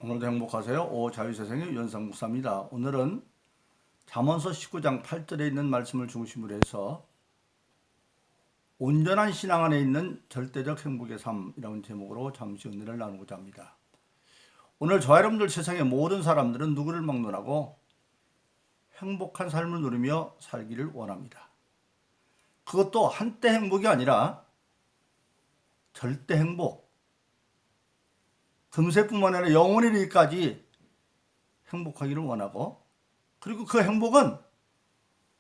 오늘도 행복하세요. 오자유세상의 유현상 목사입니다. 오늘은 잠언서 19장 8절에 있는 말씀을 중심으로 해서 온전한 신앙 안에 있는 절대적 행복의 삶이라는 제목으로 잠시 은혜를 나누고자 합니다. 오늘 저와 여러분들 세상의 모든 사람들은 누구를 막론하고 행복한 삶을 누리며 살기를 원합니다. 그것도 한때 행복이 아니라 절대 행복, 금세뿐만 아니라 영원히 이르기까지 행복하기를 원하고, 그리고 그 행복은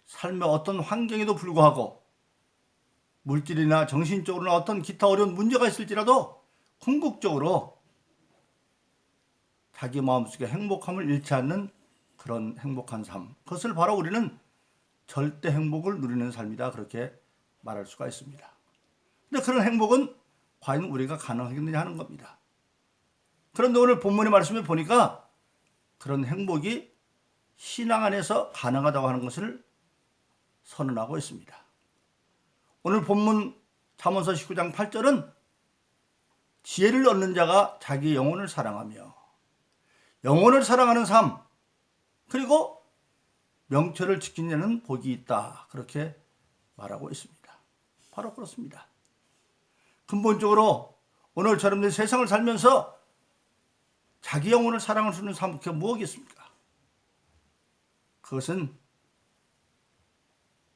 삶의 어떤 환경에도 불구하고 물질이나 정신적으로나 어떤 기타 어려운 문제가 있을지라도 궁극적으로 자기 마음속에 행복함을 잃지 않는 그런 행복한 삶, 그것을 바로 우리는 절대 행복을 누리는 삶이다, 그렇게 말할 수가 있습니다. 근데 그런 행복은 과연 우리가 가능하겠느냐 하는 겁니다. 그런데 오늘 본문의 말씀을 보니까 그런 행복이 신앙 안에서 가능하다고 하는 것을 선언하고 있습니다. 오늘 본문 잠언서 19장 8절은 지혜를 얻는 자가 자기 영혼을 사랑하며 영혼을 사랑하는 삶, 그리고 명철을 지키는 자는 복이 있다, 그렇게 말하고 있습니다. 바로 그렇습니다. 근본적으로 오늘 여러분들 세상을 살면서 자기 영혼을 사랑할 수 있는 삶, 그게 무엇이겠습니까? 그것은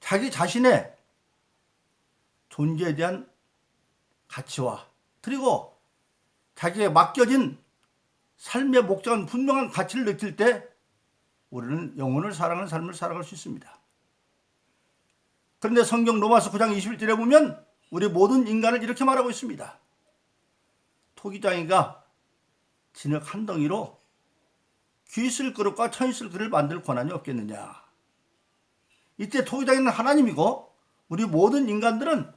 자기 자신의 존재에 대한 가치와, 그리고 자기에게 맡겨진 삶의 목적은 분명한 가치를 느낄 때 우리는 영혼을 사랑하는 삶을 살아갈 수 있습니다. 그런데 성경 로마서 9장 21절에 보면 우리 모든 인간을 이렇게 말하고 있습니다. 토기장이가 진흙 한 덩이로 귀 쓸 그릇과 천 쓸 그릇을 만들 권한이 없겠느냐. 이때 토기장이는 하나님이고 우리 모든 인간들은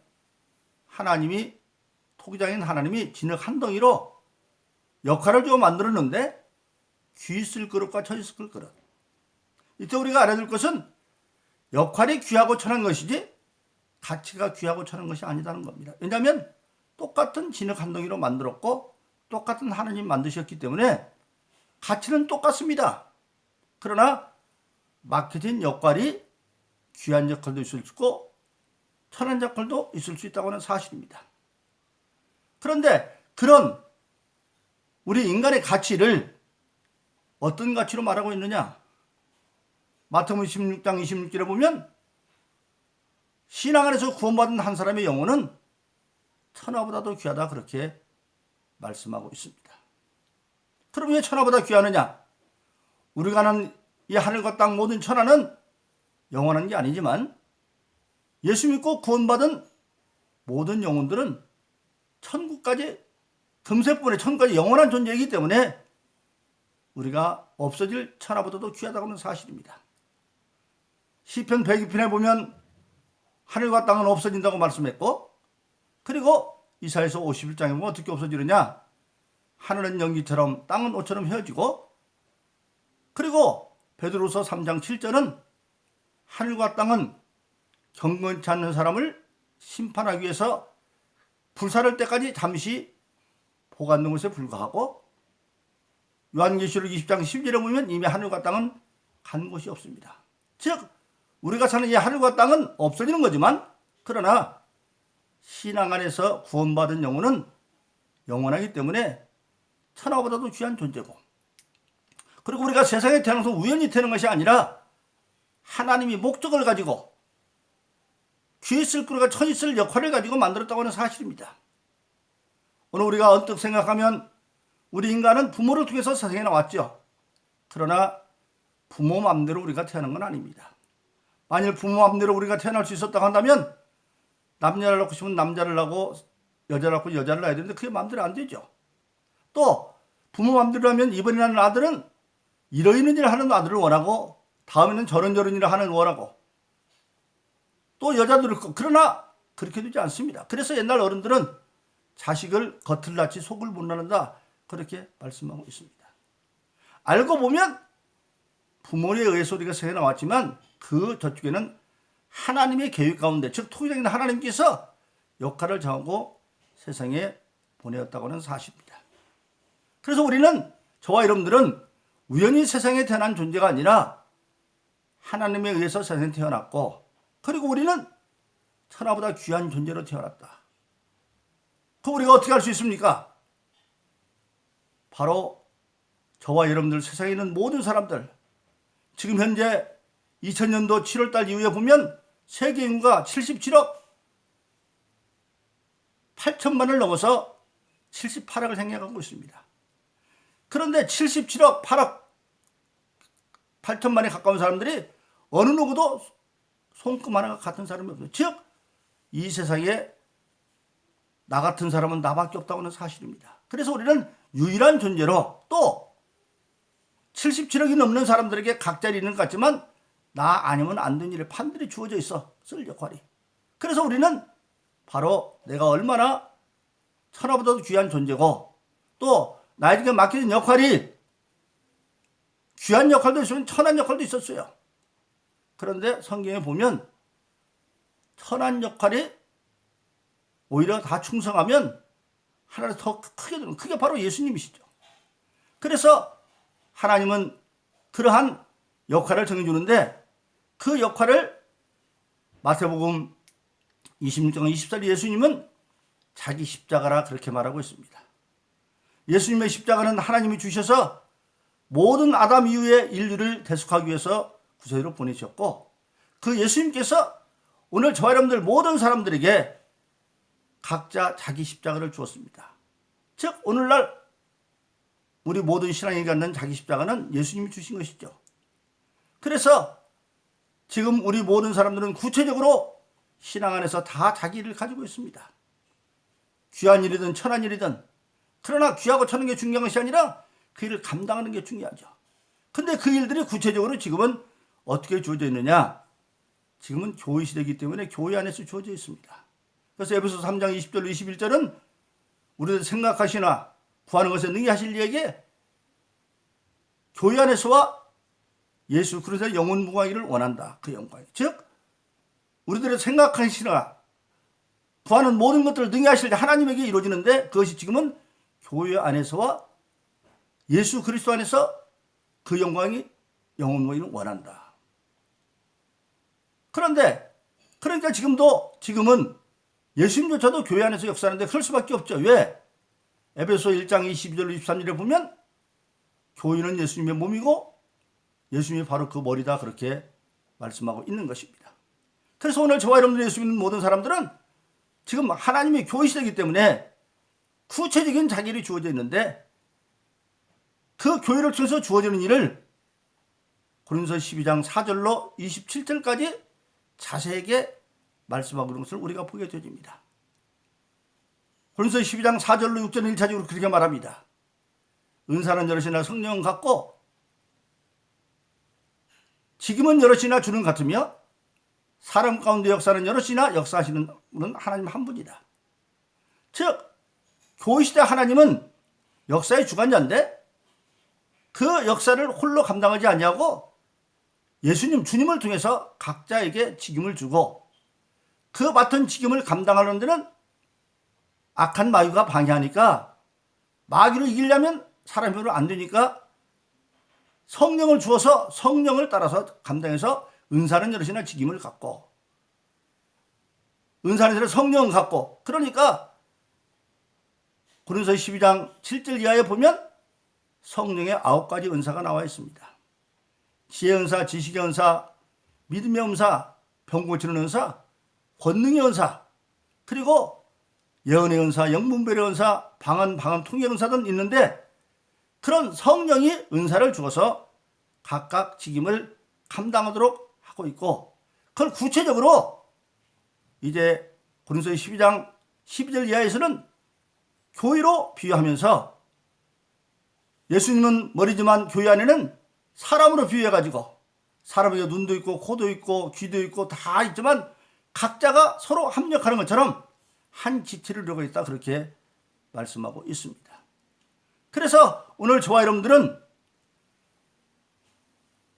토기장인 하나님이 진흙 한 덩이로 역할을 좀 만들었는데 귀 쓸 그릇과 천 쓸 그릇. 이때 우리가 알아야 될 것은 역할이 귀하고 천한 것이지 가치가 귀하고 천한 것이 아니다는 겁니다. 왜냐하면 똑같은 진흙 한 덩이로 만들었고 똑같은 하나님 만드셨기 때문에 가치는 똑같습니다. 그러나 맡겨진 역할이 귀한 역할도 있을 수 있고 천한 역할도 있을 수 있다고 하는 사실입니다. 그런데 그런 우리 인간의 가치를 어떤 가치로 말하고 있느냐? 마태복음 16장 26절에 보면 신앙 안에서 구원받은 한 사람의 영혼은 천하보다도 귀하다, 그렇게 말씀하고 있습니다. 그럼 왜 천하보다 귀하느냐? 우리가 아는 이 하늘과 땅 모든 천하는 영원한 게 아니지만 예수 믿고 구원받은 모든 영혼들은 천국까지, 금세뿐에 천국까지 영원한 존재이기 때문에 우리가 없어질 천하보다도 귀하다고 하는 사실입니다. 시편 102편에 보면 하늘과 땅은 없어진다고 말씀했고, 그리고 이사야서 51장에 보면 어떻게 없어지느냐? 하늘은 연기처럼 땅은 옷처럼 헤어지고, 그리고 베드로서 3장 7절은 하늘과 땅은 경건치 않는 사람을 심판하기 위해서 불사를 때까지 잠시 보관된 것에 불과하고, 요한계시록 20장 10절에 보면 이미 하늘과 땅은 간 곳이 없습니다. 즉 우리가 사는 이 하늘과 땅은 없어지는 거지만, 그러나 신앙 안에서 구원받은 영혼은 영원하기 때문에 천하보다도 귀한 존재고, 그리고 우리가 세상에 태어나서 우연히 태어난 것이 아니라 하나님이 목적을 가지고 귀 쓸 그릇과 천이 쓸 역할을 가지고 만들었다고 하는 사실입니다. 오늘 우리가 언뜻 생각하면 우리 인간은 부모를 통해서 세상에 나왔죠. 그러나 부모 마음대로 우리가 태어난 건 아닙니다. 만일 부모 마음대로 우리가 태어날 수 있었다고 한다면 남자를 낳고 싶으면 남자를 낳고 여자를 낳고 여자를 낳아야 되는데 그게 마음대로 안 되죠. 또 부모 마음대로 하면 이번에 낳는 아들은 이러이런 일을 하는 아들을 원하고 다음에는 저런 일을 하는 원하고, 또 여자들을, 그러나 그렇게 되지 않습니다. 그래서 옛날 어른들은 자식을 겉을 낳지 속을 못 낳는다, 그렇게 말씀하고 있습니다. 알고 보면 부모에 의해서 우리가 세상에 나왔지만 그 저쪽에는 하나님의 계획 가운데, 즉 토기장인 하나님께서 역할을 정하고 세상에 보내었다고 하는 사실입니다. 그래서 우리는 저와 여러분들은 우연히 세상에 태어난 존재가 아니라 하나님에 의해서 세상에 태어났고, 그리고 우리는 천하보다 귀한 존재로 태어났다. 그 우리가 어떻게 할 수 있습니까? 바로 저와 여러분들, 세상에 있는 모든 사람들, 지금 현재 2000년도 7월달 이후에 보면 세계 인구가 77억 8천만을 넘어서 78억을 행해가고 있습니다. 그런데 77억 8억 8천만에 가까운 사람들이 어느 누구도 손금 하나가 같은 사람이 없어요. 즉, 이 세상에 나 같은 사람은 나밖에 없다고 하는 사실입니다. 그래서 우리는 유일한 존재로, 또 77억이 넘는 사람들에게 각자리 있는 것 같지만 나 아니면 안 되는 일에 판들이 주어져 있어, 쓸 역할이. 그래서 우리는 바로 내가 얼마나 천하보다도 귀한 존재고, 또 나에게 맡겨진 역할이 귀한 역할도 있으면 천한 역할도 있었어요. 그런데 성경에 보면 천한 역할이 오히려 다 충성하면 하나를 더 크게 되는, 그게 바로 예수님이시죠. 그래서 하나님은 그러한 역할을 정해주는데, 그 역할을 마태복음 26장 20절 예수님은 자기 십자가라 그렇게 말하고 있습니다. 예수님의 십자가는 하나님이 주셔서 모든 아담 이후의 인류를 대속하기 위해서 구세주로 보내셨고, 그 예수님께서 오늘 저와 여러분들 모든 사람들에게 각자 자기 십자가를 주었습니다. 즉, 오늘날 우리 모든 신앙이 갖는 자기 십자가는 예수님이 주신 것이죠. 그래서 지금 우리 모든 사람들은 구체적으로 신앙 안에서 다 자기 일을 가지고 있습니다. 귀한 일이든 천한 일이든. 그러나 귀하고 천한 게 중요한 것이 아니라 그 일을 감당하는 게 중요하죠. 근데 그 일들이 구체적으로 지금은 어떻게 주어져 있느냐? 지금은 교회 시대이기 때문에 교회 안에서 주어져 있습니다. 그래서 에베소서 3장 20절 21절은 우리들 생각하시나 구하는 것에 능히 하실 이에게 교회 안에서와 예수 그리스도의 영원 무궁하기를 원한다. 그 영광이. 즉, 우리들의 생각하시나 구하는 모든 것들을 능히 하실 때 하나님에게 이루어지는데, 그것이 지금은 교회 안에서와 예수 그리스도 안에서 그 영광이 영원 무궁하기를 원한다. 그런데 그러니까 지금은 예수님조차도 교회 안에서 역사하는데 그럴 수밖에 없죠. 왜? 에베소 1장 22절 23절에 보면 교회는 예수님의 몸이고 예수님이 바로 그 머리다, 그렇게 말씀하고 있는 것입니다. 그래서 오늘 저와 여러분들 예수 믿는 모든 사람들은 지금 하나님의 교회 시대이기 때문에 구체적인 자기 일이 주어져 있는데, 그 교회를 통해서 주어지는 일을 고린도서 12장 4절로 27절까지 자세하게 말씀하고 있는 것을 우리가 보게 되어집니다. 고린도서 12장 4절로 6절은 1차적으로 그렇게 말합니다. 은사는 여럿이나 성령은 같고 직임은 여럿이나 주는 같으며 사람 가운데 역사는 여럿이나 역사하시는 분은 하나님 한 분이다. 즉, 교회 시대 하나님은 역사의 주관자인데 그 역사를 홀로 감당하지 아니하고 예수님, 주님을 통해서 각자에게 직임을 주고, 그 맡은 직임을 감당하는 데는 악한 마귀가 방해하니까, 마귀를 이기려면 사람 힘으로 안 되니까 성령을 주어서 성령을 따라서 감당해서 은사는 여럿이나 직임을 갖고, 은사는 여럿이나 성령을 갖고, 그러니까 고린도서 12장 7절 이하에 보면 성령의 9가지 은사가 나와 있습니다. 지혜의 은사, 지식의 은사, 믿음의 은사, 병 고치는 은사, 권능의 은사, 그리고 예언의 은사, 영분별의 은사, 방언 통의 은사 등 있는데, 그런 성령이 은사를 주어서 각각 직임을 감당하도록 하고 있고, 그걸 구체적으로 이제 고린도서 12장 12절 이하에서는 교회로 비유하면서, 예수님은 머리지만 교회 안에는 사람으로 비유해가지고, 사람에게 눈도 있고 코도 있고 귀도 있고 다 있지만 각자가 서로 합력하는 것처럼 한 지체를 이루고 있다, 그렇게 말씀하고 있습니다. 그래서 오늘 저와 여러분들은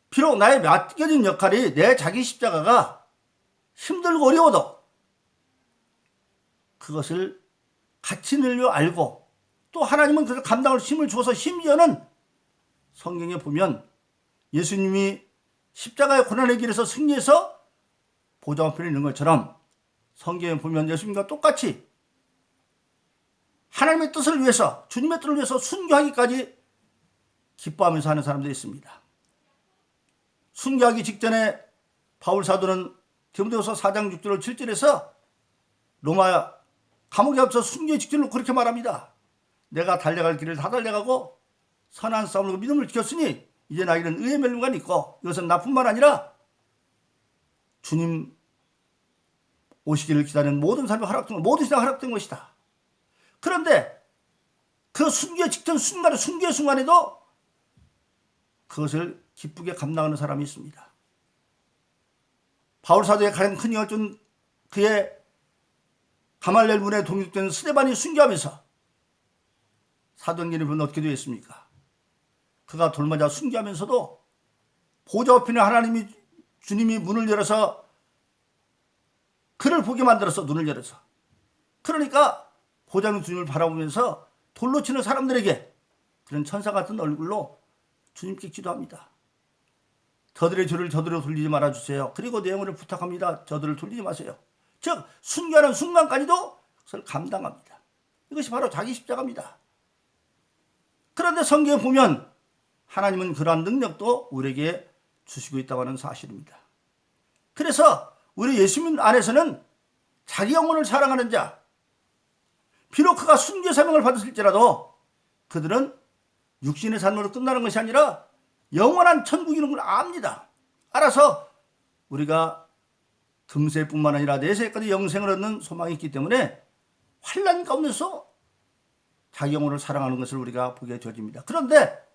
비록 나의 맡겨진 역할이, 내 자기 십자가가 힘들고 어려워도 그것을 같이 늘려 알고, 또 하나님은 그래서 감당할 힘을 주어서 심지어는 성경에 보면 예수님이 십자가의 고난의 길에서 승리해서 보좌 우편에 있는 것처럼 성경에 보면 예수님과 똑같이 하나님의 뜻을 위해서, 주님의 뜻을 위해서 순교하기까지 기뻐하면서 하는 사람들이 있습니다. 순교하기 직전에 바울 사도는 디모데후서 4장 6절 7절에서 로마 감옥에 갇혀 순교의 직전으로 그렇게 말합니다. 내가 달려갈 길을 다 달려가고 선한 싸움으로 믿음을 지켰으니 이제 나에게는 의의 멸류관이 있고 이것은 나뿐만 아니라 주님 오시기를 기다리는 모든 사람이 허락된, 모든 시대가 허락된 것이다. 그런데 그 순교의 직전 순간에, 순교의 순간에도 그것을 기쁘게 감당하는 사람이 있습니다. 바울 사도의 가장 큰 영향을 준 그의 가말리엘 문에 동역된 스데반이 순교하면서 사도행전에 보면 어떻게 되어 있습니까? 그가 돌맞아 순교하면서도 보좌 우편에 하나님이, 주님이 문을 열어서 그를 보게 만들어서, 눈을 열어서, 그러니까 보좌는 주님을 바라보면서 돌로 치는 사람들에게 그런 천사 같은 얼굴로 주님께 기도합니다. 저들의 죄를 저들로 돌리지 말아주세요. 그리고 내 영혼을 부탁합니다. 저들을 돌리지 마세요. 즉 순교하는 순간까지도 그것을 감당합니다. 이것이 바로 자기 십자가입니다. 그런데 성경에 보면 하나님은 그러한 능력도 우리에게 주시고 있다고 하는 사실입니다. 그래서 우리 예수님 안에서는 자기 영혼을 사랑하는 자, 비록 그가 순교 사명을 받았을지라도 그들은 육신의 삶으로 끝나는 것이 아니라 영원한 천국이 있는 걸 압니다. 알아서 우리가 금세뿐만 아니라 내세까지 영생을 얻는 소망이 있기 때문에 환난 가운데서 자기 영혼을 사랑하는 것을 우리가 보게 되어집니다. 그런데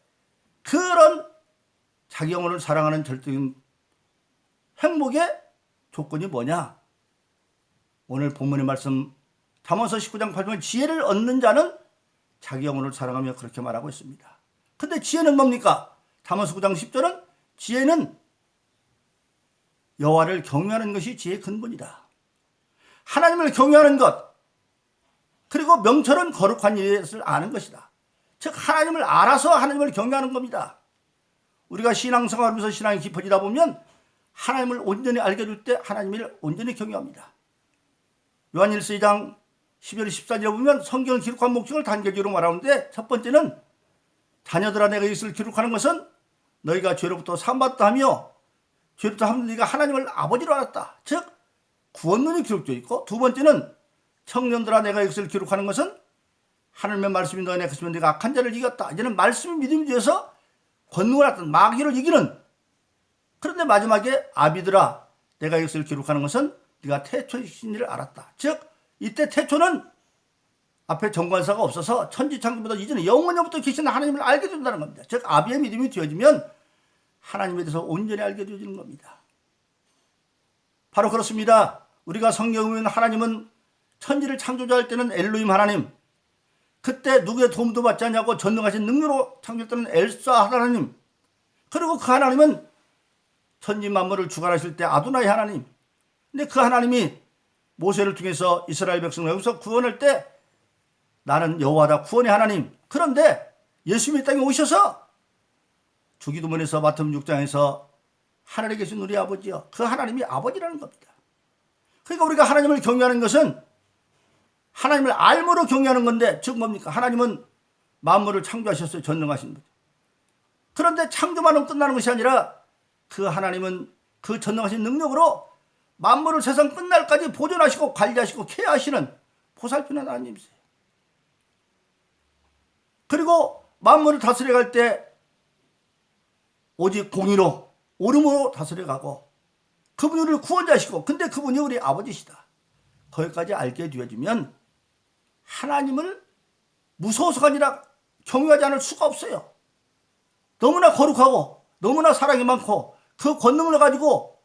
그런 자기 영혼을 사랑하는 절대적인 행복의 조건이 뭐냐? 오늘 본문의 말씀 잠언서 19장 8절 지혜를 얻는 자는 자기 영혼을 사랑하며 그렇게 말하고 있습니다. 근데 지혜는 뭡니까? 잠언서 9장 10절은 지혜는 여호와를 경외하는 것이 지혜의 근본이다. 하나님을 경외하는 것, 그리고 명철은 거룩한 일을 아는 것이다. 즉 하나님을 알아서 하나님을 경외하는 겁니다. 우리가 신앙생활하면서 신앙이 깊어지다 보면 하나님을 온전히 알게 될 때 하나님을 온전히 경외합니다. 요한일서 2장 12절 14절에 보면 성경을 기록한 목적을 단계적으로 말하는데 첫 번째는 자녀들아 내가 이것을 기록하는 것은 너희가 죄로부터 사함받다 하며 죄로부터 하면 너희가 하나님을 아버지로 알았다. 즉 구원론이 기록되어 있고, 두 번째는 청년들아 내가 이것을 기록하는 것은 하나님의 말씀이 너희 안에 있으면 네가 악한 자를 이겼다. 이제는 말씀이 믿음이 되어서 권능을 얻던 마귀를 이기는. 그런데 마지막에 아비들아 내가 이것을 기록하는 것은 네가 태초이신 일을 알았다. 즉 이때 태초는 앞에 정관사가 없어서 천지창조보다 이전에 영원히부터 계신 하나님을 알게 된다는 겁니다. 즉 아비의 믿음이 되어지면 하나님에 대해서 온전히 알게 되어지는 겁니다. 바로 그렇습니다. 우리가 성경에 보면 하나님은 천지를 창조할 때는 엘로힘 하나님, 그때 누구의 도움도 받지 않냐고 전능하신 능력으로 창조했다는 엘사 하나님, 그리고 그 하나님은 천지 만물을 주관하실 때 아도나이 하나님. 근데 그 하나님이 모세를 통해서 이스라엘 백성을 여기서 구원할 때 나는 여호와다, 구원의 하나님. 그런데 예수님이 땅에 오셔서 주기도문에서 마태복음 6장에서 하늘에 계신 우리 아버지요, 그 하나님이 아버지라는 겁니다. 그러니까 우리가 하나님을 경외하는 것은 하나님을 알므로 경외하는 건데, 즉 뭡니까? 하나님은 만물을 창조하셨어요. 전능하신 분. 그런데 창조만은 끝나는 것이 아니라 그 하나님은 그 전능하신 능력으로 만물을 세상 끝날까지 보존하시고 관리하시고 케어하시는 보살피는 하나님이세요. 그리고 만물을 다스려갈 때 오직 공의로 옳음으로 다스려가고 그분이 우리를 구원자시고, 근데 그분이 우리 아버지시다. 거기까지 알게 되어지면 하나님을 무서워서가 아니라 경외하지 않을 수가 없어요. 너무나 거룩하고 너무나 사랑이 많고 그 권능을 가지고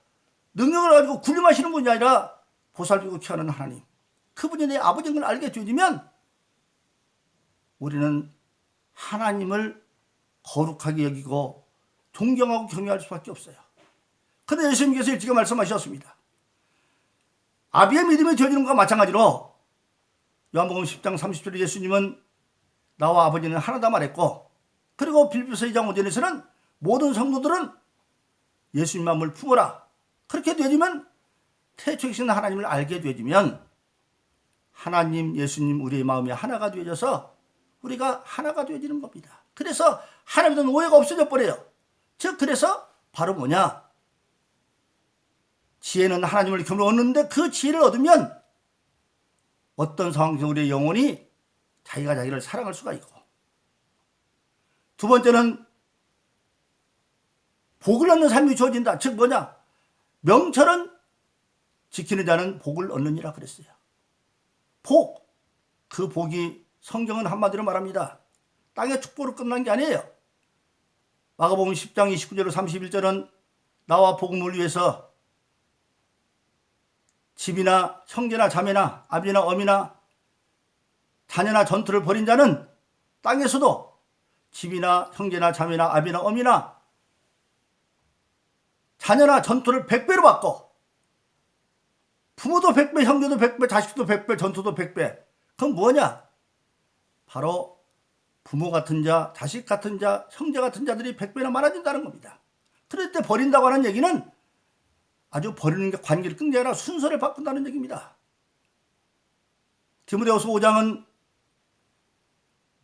능력을 가지고 군림하시는 분이 아니라 보살피고 케어하는 하나님, 그분이 내 아버지인 걸 알게 되어지면 우리는 하나님을 거룩하게 여기고 존경하고 경외할 수밖에 없어요. 그런데 예수님께서 일찍이 말씀하셨습니다. 아비의 믿음이 되어지는 것과 마찬가지로 요한복음 10장 30절에 예수님은 나와 아버지는 하나다 말했고, 그리고 빌립보서 2장 5절에서는 모든 성도들은 예수님 마음을 품어라. 그렇게 되지면 태초이신 하나님을 알게 되지면 하나님, 예수님, 우리의 마음이 하나가 되어져서 우리가 하나가 되어지는 겁니다. 그래서 하나님에 대한 오해가 없어져 버려요. 즉 그래서 바로 뭐냐? 지혜는 하나님을 기쁨으로 얻는데 그 지혜를 얻으면 어떤 상황에서 우리의 영혼이 자기가 자기를 사랑할 수가 있고, 두 번째는 복을 얻는 삶이 주어진다. 즉 뭐냐? 명철은 지키는 자는 복을 얻느니라 그랬어요. 복, 그 복이 성경은 한마디로 말합니다. 땅의 축복으로 끝난 게 아니에요. 마가복음 10장 29절로 31절은 나와 복음을 위해서 집이나 형제나 자매나 아비나 어미나 자녀나 전투를 벌인 자는 땅에서도 집이나 형제나 자매나 아비나 어미나 자녀나 전투를 100배로 받고, 부모도 100배, 형제도 100배, 자식도 100배, 전투도 100배. 그건 뭐냐? 바로 부모 같은 자, 자식 같은 자, 형제 같은 자들이 100배나 많아진다는 겁니다. 그럴 때 버린다고 하는 얘기는 아주 버리는 게 관계를 끊는 게 아니라 순서를 바꾼다는 얘기입니다. 디모데후서 5장은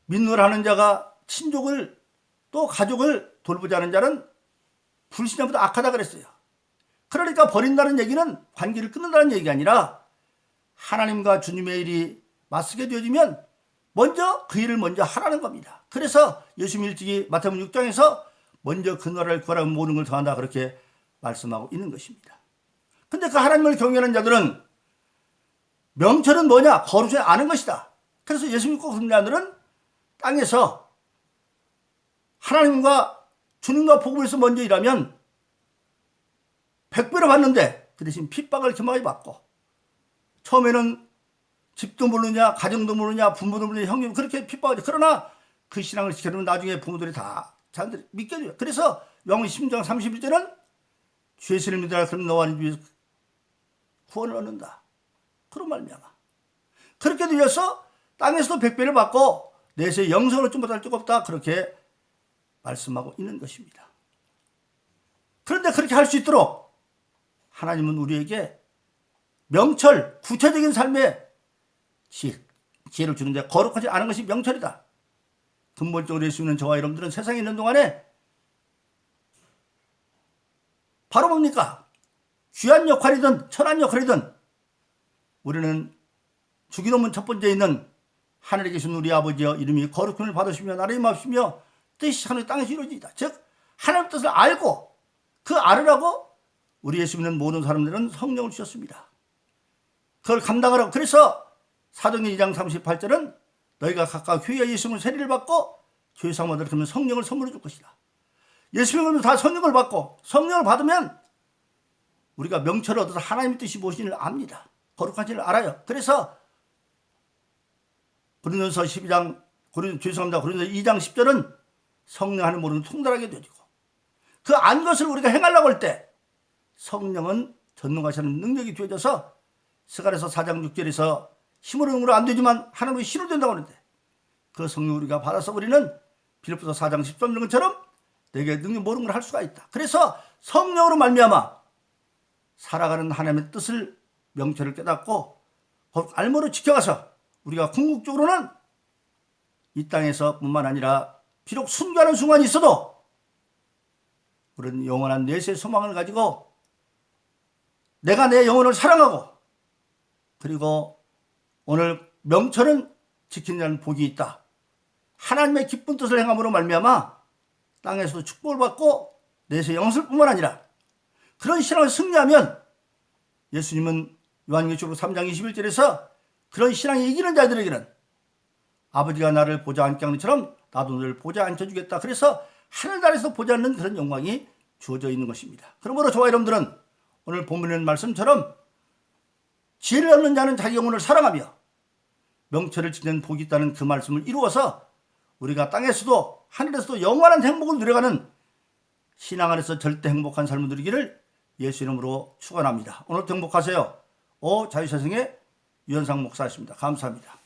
믿노라 하는 자가 친족을 또 가족을 돌보자는 자는 불신자보다 악하다 그랬어요. 그러니까 버린다는 얘기는 관계를 끊는다는 얘기가 아니라 하나님과 주님의 일이 맞서게 되어지면 먼저 그 일을 먼저 하라는 겁니다. 그래서 예수님 일찍이 마태복음 6장에서 먼저 그 나라를 구하라면 모든 걸 더한다 그렇게 말씀하고 있는 것입니다. 근데 그 하나님을 경외하는 자들은 명철은 뭐냐? 거룩하지 않은 것이다. 그래서 예수 믿고 그런 자들은 땅에서 하나님과 주님과 복음에서 먼저 일하면 100배로 받는데 그 대신 핍박을 겸하게 받고, 처음에는 집도 모르냐, 가정도 모르냐, 부모도 모르냐, 형님 그렇게 핍박하죠. 그러나 그 신앙을 지켜내면 나중에 부모들이 다 자기들이 믿게 돼요. 그래서 요한복음 10장 31절은 주의 세를 믿으라 그러면 너와 네 집에서 구원을 얻는다. 그런 말미암아 그렇게 되어서 땅에서도 100배를 받고 내세의 영생을 좀 못할 데가 없다. 그렇게 말씀하고 있는 것입니다. 그런데 그렇게 할 수 있도록 하나님은 우리에게 명철, 구체적인 삶의 지혜를 주는데 거룩하지 않은 것이 명철이다. 근본적으로 예수 믿는 저와 여러분들은 세상에 있는 동안에 바로 뭡니까? 귀한 역할이든 천한 역할이든 우리는 주기도문 첫 번째에 있는 하늘에 계신 우리 아버지여 이름이 거룩함을 받으시며 나라의 마시며 뜻이 하늘 땅에서 이루어지이다. 즉 하나님의 뜻을 알고 그 알으라고 우리 예수 믿는 모든 사람들은 성령을 주셨습니다. 그걸 감당하라고. 그래서 사도행전 2장 38절은 너희가 각각 회개와 예수님을 세례를 받고 죄사함 얻으라 그러면 성령을 선물해 줄 것이다. 예수 믿으면 다 성령을 받고 성령을 받으면 우리가 명철을 얻어서 하나님의 뜻이 무엇인지를 압니다. 거룩한지를 알아요. 그래서 고린도서 12장 죄송합니다. 고린도서 2장 10절은 성령 하는 모든 통달하게 되어지고 그 안 것을 우리가 행하려고 할 때 성령은 전능하시는 능력이 되어져서 스가랴서 4장 6절에서 힘으로 능으로 안 되지만 하나님의 신으로 된다고 하는데 그 성령 우리가 받아서 우리는 빌립보서 4장 13절처럼 내게 능력 모든 걸 할 수가 있다. 그래서 성령으로 말미암아 살아가는 하나님의 뜻을 명철을 깨닫고 알므로 지켜가서 우리가 궁극적으로는 이 땅에서 뿐만 아니라 비록 순교하는 순간이 있어도 우리는 영원한 내세의 소망을 가지고 내가 내 영혼을 사랑하고 그리고 오늘 명철은 지키는 복이 있다. 하나님의 기쁜 뜻을 행함으로 말미암아 땅에서도 축복을 받고 내세의 영생뿐만 아니라 그런 신앙을 승리하면 예수님은 요한계시록 3장 21절에서 그런 신앙이 이기는 자들에게는 아버지가 나를 보좌 앉게 하는 것처럼 나도 너를 보좌 앉혀주겠다. 그래서 하늘나라에서 보지 않는 그런 영광이 주어져 있는 것입니다. 그러므로 저와 여러분들은 오늘 본문의 말씀처럼 지혜를 얻는 자는 자기 영혼을 사랑하며 명철을 지키는 복이 있다는 그 말씀을 이루어서 우리가 땅에서도 하늘에서도 영원한 행복을 누려가는 신앙 안에서 절대 행복한 삶을 누리기를 예수 이름으로 축원합니다. 오늘도 행복하세요. 자유세상의 유현상 목사였습니다. 감사합니다.